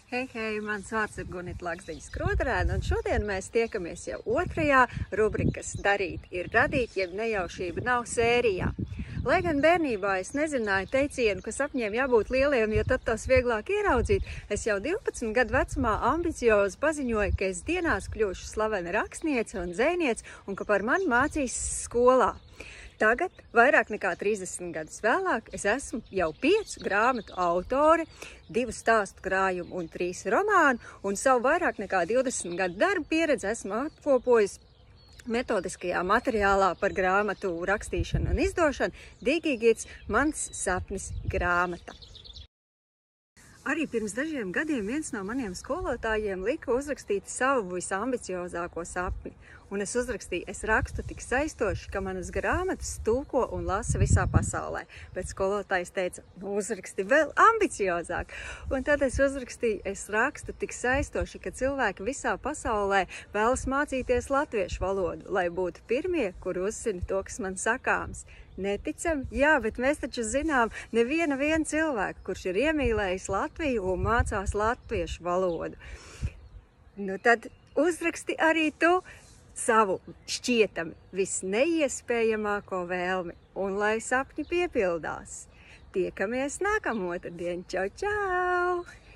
Hei, hei, mans vārds ir Gunita Laksteņa-Skroderēna, un šodien mēs tiekamies jau otrajā rubrikas Darīt ir radīt, jeb nejaušība nav sērijā. Lai gan bērnībā es nezināju teicienu, ka sapņiem jābūt lieliem, jo tad tos vieglāk ieraudzīt, es jau 12 gadu vecumā ambiciozi paziņoju, ka es dienās kļūšu slavena rakstniece un dzejniece un ka par mani mācīs skolā. Tagad, vairāk nekā 30 gadus vēlāk, es esmu jau 5 grāmatu autore, 2 stāstu krājumu un 3 romānu, un savu vairāk nekā 20 gadu darbu pieredzi esmu apkopojusi metodiskajā materiālā par grāmatu rakstīšanu un izdošanu DigiGids Mans sapnis grāmata. Arī pirms dažiem gadiem viens no maniem skolotājiem lika uzrakstīt savu visambiciozāko sapni. Un es uzrakstīju, es rakstu tik saistoši, ka manas grāmatas tulko un lasa visā pasaulē. Bet skolotājs teica, uzraksti vēl ambiciozāk. Un tad es uzrakstīju, es rakstu tik saistoši, ka cilvēki visā pasaulē vēlas mācīties latviešu valodu, lai būtu pirmie, kur uzzina to, kas man sakāms. Neticam? Jā, bet mēs taču zinām nevienu cilvēku, kurš ir iemīlējis Latviju un mācās latviešu valodu. Nu tad uzraksti arī tu savu šķietami visneiespējamāko vēlmi, un lai sapņi piepildās. Tiekamies nākamotrdien. Čau, čau!